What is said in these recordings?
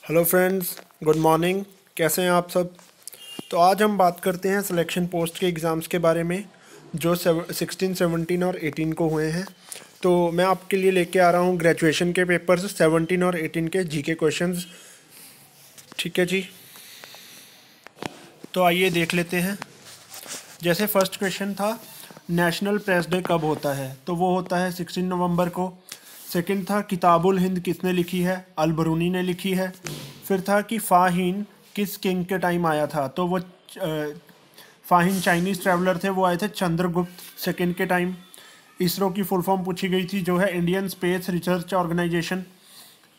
Hello friends, good morning. कैसे हैं आप सब? तो आज हम बात करते हैं सिलेक्शन पोस्ट के एग्ज़ाम्स के बारे में जो 16, 17 और 18 को हुए हैं। तो मैं आपके लिए लेके आ रहा हूँ ग्रेजुएशन के पेपर्स 17 और 18 के जीके क्वेश्चंस। ठीक है जी, तो आइए देख लेते हैं। जैसे फर्स्ट क्वेश्चन था, नेशनल प्रेस डे कब होता है? तो वो होता है 16 नवंबर को। सेकंड था, किताबुल हिंद किसने लिखी है? अल बरूनी ने लिखी है। फिर था कि फ़ाहीन किस किंग के टाइम आया था? तो वो फ़ाहीन चाइनीज़ ट्रैवलर थे, वो आए थे चंद्रगुप्त सेकंड के टाइम। इसरो की फुल फॉर्म पूछी गई थी जो है इंडियन स्पेस रिसर्च ऑर्गेनाइजेशन।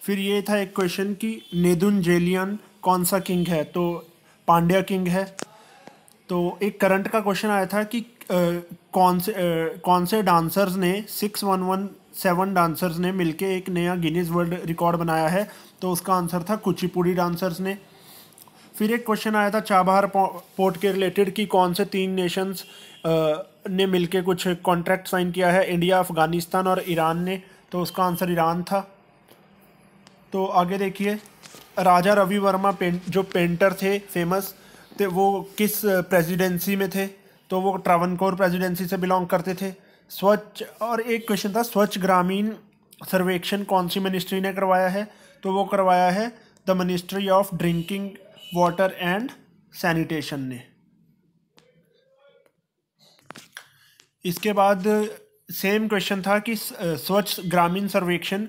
फिर ये था एक क्वेश्चन कि नेदुनजेलियन कौन सा किंग है? तो पांड्या किंग है। तो एक करंट का क्वेश्चन आया था कि कौन से डांसर्स ने 6117 डांसर्स ने मिलके एक नया गिनीज वर्ल्ड रिकॉर्ड बनाया है? तो उसका आंसर था कुचिपुड़ी डांसर्स ने। फिर एक क्वेश्चन आया था चाबहार पोर्ट के रिलेटेड कि कौन से 3 नेशंस ने मिलके कुछ कॉन्ट्रैक्ट साइन किया है? इंडिया, अफगानिस्तान और ईरान ने। तो उसका आंसर ईरान था। तो आगे देखिए, राजा रवि वर्मा जो पेंटर थे फेमस, तो वो किस प्रेसिडेंसी में थे? तो वो ट्रावनकोर प्रेसिडेंसी से बिलोंग करते थे। स्वच्छ, और एक क्वेश्चन था, स्वच्छ ग्रामीण सर्वेक्षण कौन सी मिनिस्ट्री ने करवाया है? तो वो करवाया है the ministry of drinking water and sanitation ने। इसके बाद सेम क्वेश्चन था कि स्वच्छ ग्रामीण सर्वेक्षण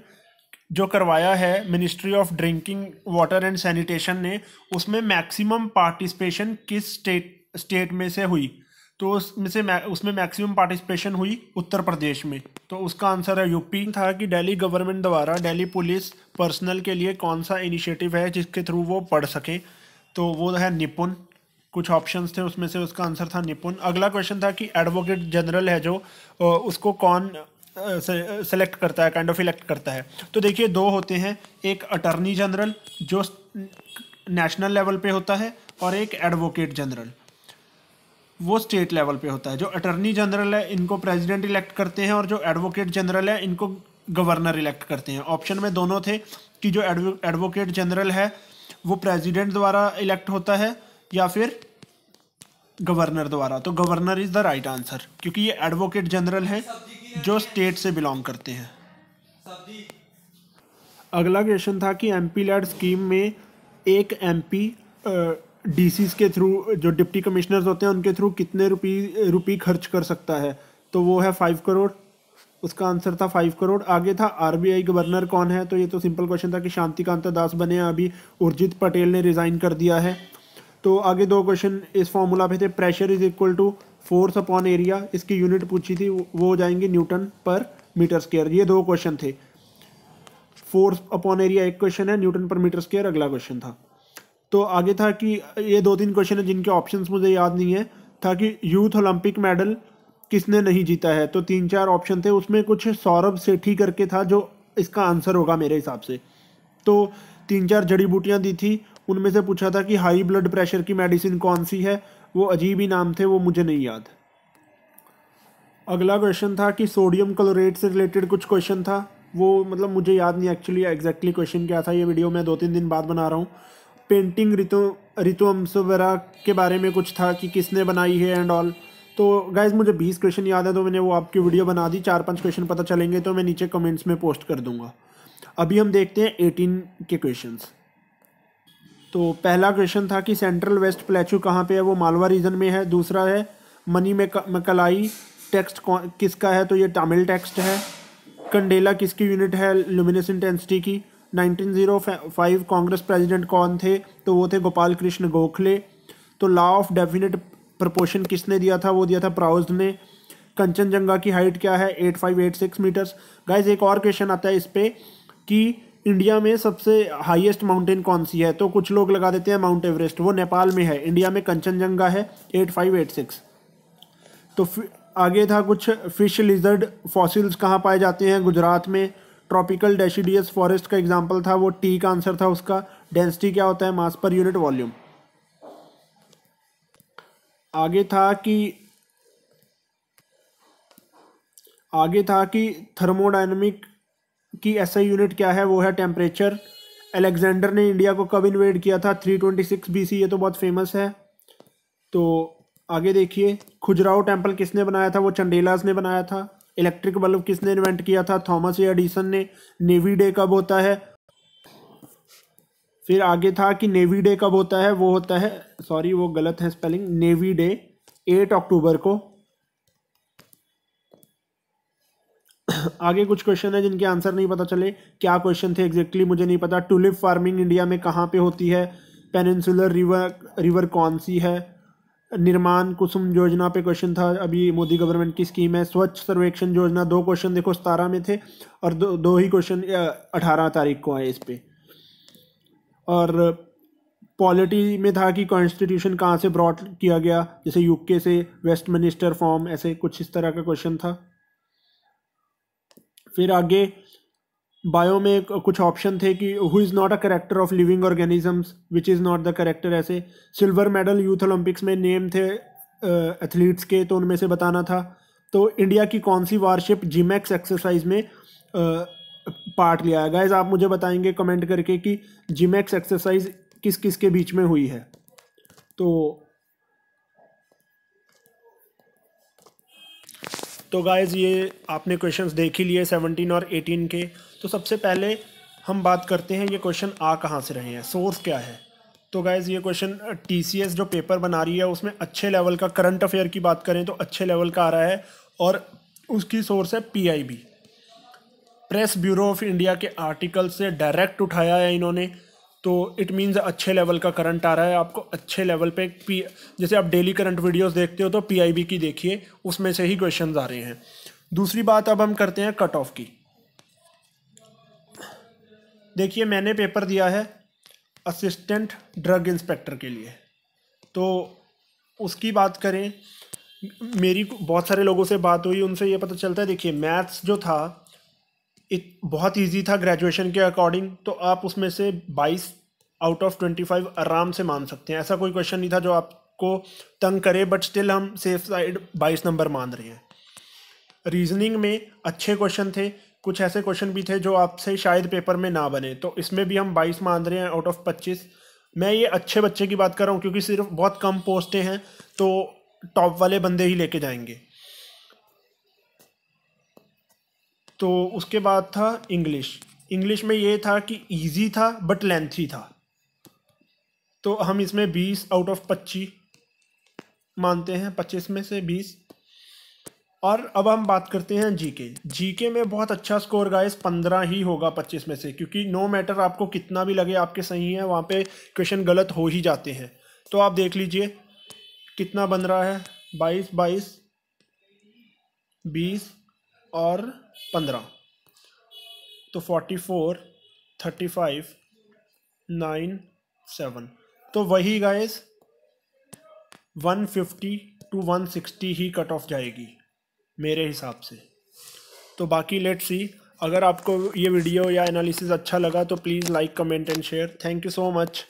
जो करवाया है ministry of drinking water and sanitation ने, उसमें मैक्सिमम पार्टिसिपेशन किस स्टेट में से हुई? तो उसमें मैक्सिमम पार्टिसिपेशन हुई उत्तर प्रदेश में। तो उसका आंसर है यूपी। था कि दिल्ली गवर्नमेंट द्वारा दिल्ली पुलिस पर्सनल के लिए कौन सा इनिशिएटिव है जिसके थ्रू वो पढ़ सकें? तो वो है निपुण। कुछ ऑप्शंस थे उसमें से उसका आंसर था निपुण। अगला क्वेश्चन था कि एडवोकेट जनरल है जो उसको कौन सेलेक्ट करता है, काइंड ऑफ इलेक्ट करता है? तो देखिए, दो होते हैं, एक अटर्नी जनरल जो नेशनल लेवल पे होता है, और एक एडवोकेट जनरल वो स्टेट लेवल पे होता है। जो अटर्नी जनरल है इनको प्रेसिडेंट इलेक्ट करते हैं, और जो एडवोकेट जनरल है इनको गवर्नर इलेक्ट करते हैं। ऑप्शन में दोनों थे कि जो एडवोकेट जनरल है वो प्रेसिडेंट द्वारा इलेक्ट होता है या फिर गवर्नर द्वारा। तो governor is the right answer, क्योंकि ये एडवोकेट जनरल हैं जो स्टेट से बिलोंग करते हैं। अगला क्वेश्चन था कि एमपी लैड स्कीम में एक एमपी डीसीज के थ्रू, जो डिप्टी कमिश्नर्स होते हैं उनके थ्रू कितने रुपी खर्च कर सकता है? तो वो है 5 करोड़। उसका आंसर था 5 करोड़। आगे था आरबीआई गवर्नर कौन है? तो ये तो सिंपल क्वेश्चन था कि शांतिकांता दास बने हैं, अभी उर्जित पटेल ने रिजाइन कर दिया है। तो आगे दो क्वेश्चन इस फॉर्मूला पे थे, pressure is equal to force upon area, इसकी यूनिट पूछी थी, वो हो जाएंगे न्यूटन पर मीटर स्क्वायर। ये दो क्वेश्चन थे। फोर्स अपॉन एरिया एक क्वेश्चन है, न्यूटन पर मीटर स्क्वायर अगला क्वेश्चन था। तो आगे था कि ये 2-3 क्वेश्चन है जिनके ऑप्शंस मुझे याद नहीं है। था कि यूथ ओलंपिक मेडल किसने नहीं जीता है? तो 3-4 ऑप्शन थे, उसमें कुछ सौरभ सेठी करके था जो इसका आंसर होगा मेरे हिसाब से। तो 3-4 जड़ी बूटियां दी थी, उनमें से पूछा था कि हाई ब्लड प्रेशर की मेडिसिन कौन सी है? वो अजीब ही नाम थे, वो मुझे नहीं याद। अगला क्वेश्चन था कि सोडियम क्लोरेट से रिलेटेड कुछ क्वेश्चन था, वो मतलब मुझे याद नहीं एक्चुअली एग्जैक्टली क्वेश्चन क्या था। ये वीडियो मैं 2-3 दिन बाद बना रहा हूँ। पेंटिंग ऋतु अम्सुवेरा के बारे में कुछ था कि किसने बनाई है एंड ऑल। तो गाइज मुझे 20 क्वेश्चन याद है, तो मैंने वो आपकी वीडियो बना दी। 4-5 क्वेश्चन पता चलेंगे तो मैं नीचे कमेंट्स में पोस्ट कर दूंगा। अभी हम देखते हैं 18 के क्वेश्चंस। तो पहला क्वेश्चन था कि सेंट्रल वेस्ट प्लेचू कहाँ पे है? वो मालवा रीजन में है। दूसरा है मनी में मकलाई टेक्स्ट किसका है? तो ये तमिल टेक्स्ट है। कंडेला किसकी यूनिट है लुमिनस इंटेंसिटी की? 1905 कांग्रेस प्रेसिडेंट कौन थे? तो वो थे गोपाल कृष्ण गोखले। तो लॉ ऑफ डेफिनेट प्रोपोर्शन किसने दिया था? वो दिया था प्राउज ने। कंचनजंगा की हाइट क्या है? 8586 मीटर्स। गाइज एक और क्वेश्चन आता है इस पे कि इंडिया में सबसे हाईएस्ट माउंटेन कौन सी है? तो कुछ लोग लगा देते हैं माउंट एवरेस्ट, वो नेपाल में है। इंडिया में कंचनजंगा है 8586। तो आगे था कुछ फिश लिजर्ड फॉसिल्स कहाँ पाए जाते हैं? गुजरात में। ट्रॉपिकल डेसिडियस फॉरेस्ट का एग्जाम्पल था, वो टी का आंसर था उसका। डेंसिटी क्या होता है? मास पर यूनिट वॉल्यूम। आगे था कि थर्मोडायनेमिक की एसआई यूनिट क्या है? वो है टेम्परेचर। अलेक्जेंडर ने इंडिया को कब इन्वेड किया था? 326 BC, ये तो बहुत फेमस है। तो आगे देखिए, खुजराहो टेम्पल किसने बनाया था? वो चंडेलास ने बनाया था। इलेक्ट्रिक बल्ब किसने इन्वेंट किया था? थॉमस एडिसन ने। नेवी डे कब होता है? फिर आगे था कि नेवी डे कब होता है? वो होता है, सॉरी वो गलत है स्पेलिंग, नेवी डे 8 अक्टूबर को। आगे कुछ क्वेश्चन है जिनके आंसर नहीं पता चले, क्या क्वेश्चन थे एग्जैक्टली मुझे नहीं पता। टुलिप फार्मिंग इंडिया में कहाँ पे होती है? पेनिनसुलर रिवर कौन सी है? निर्माण कुसुम योजना पे क्वेश्चन था, अभी मोदी गवर्नमेंट की स्कीम है। स्वच्छ सर्वेक्षण योजना, 2 क्वेश्चन देखो 17 में थे और दो ही क्वेश्चन 18 तारीख को आए इस पे। और पॉलिटी में था कि कॉन्स्टिट्यूशन कहाँ से ब्रॉट किया गया, जैसे यूके से, वेस्टमिनिस्टर फॉर्म, ऐसे कुछ इस तरह का क्वेश्चन था। फिर आगे बायो में कुछ ऑप्शन थे कि who is not a character of living organisms which is not the character, ऐसे। सिल्वर मेडल यूथ ओलंपिक्स में नेम थे एथलीट्स के, तो उनमें से बताना था। तो इंडिया की कौन सी वारशिप जिमैक्स एक्सरसाइज में पार्ट लिया है? गाइस आप मुझे बताएंगे कमेंट करके कि जिमैक्स एक्सरसाइज किस किस के बीच में हुई है। तो गाइस ये आपने क्वेश्चंस देख ही लिए 17 और 18 के। तो सबसे पहले हम बात करते हैं ये क्वेश्चन आ कहाँ से रहे हैं, सोर्स क्या है। तो गाइस ये क्वेश्चन TCS जो पेपर बना रही है उसमें अच्छे लेवल का, करंट अफेयर की बात करें तो अच्छे लेवल का आ रहा है, और उसकी सोर्स है PIB, press bureau of India के आर्टिकल से डायरेक्ट उठाया है इन्होंने। तो इट मीन्स अच्छे लेवल का करंट आ रहा है आपको, अच्छे लेवल पे जैसे आप डेली करंट वीडियोस देखते हो तो PIB की देखिए, उसमें से ही क्वेश्चंस आ रहे हैं। दूसरी बात अब हम करते हैं कट ऑफ की। देखिए मैंने पेपर दिया है असिस्टेंट ड्रग इंस्पेक्टर के लिए, तो उसकी बात करें, मेरी बहुत सारे लोगों से बात हुई, उनसे ये पता चलता है, देखिए मैथ्स जो था बहुत इजी था ग्रेजुएशन के अकॉर्डिंग, तो आप उसमें से 22 आउट ऑफ 25 आराम से मान सकते हैं। ऐसा कोई क्वेश्चन नहीं था जो आपको तंग करे, बट स्टिल हम सेफ साइड 22 नंबर मान रहे हैं। रीजनिंग में अच्छे क्वेश्चन थे, कुछ ऐसे क्वेश्चन भी थे जो आपसे शायद पेपर में ना बने, तो इसमें भी हम 22 मान रहे हैं आउट ऑफ 25। मैं ये अच्छे बच्चे की बात कर रहा हूँ क्योंकि सिर्फ बहुत कम पोस्टें हैं, तो टॉप वाले बंदे ही लेके जाएंगे। तो उसके बाद था इंग्लिश में ये था कि इजी था बट लेंथी था, तो हम इसमें 20 आउट ऑफ 25 मानते हैं, 25 में से 20। और अब हम बात करते हैं जीके में बहुत अच्छा स्कोर गाइस 15 ही होगा 25 में से, क्योंकि नो मैटर आपको कितना भी लगे आपके सही है, वहाँ पे क्वेश्चन गलत हो ही जाते हैं। तो आप देख लीजिए कितना बन रहा है, 22 22 20 और 15, तो 44 35 9 7, तो वही guys 150 to 160 he cut off जाएगी मेरे हिसाब से। तो बाकी लेट्स सी, अगर आपको ये वीडियो या एनालिसिस अच्छा लगा तो please like comment and share. Thank you so much.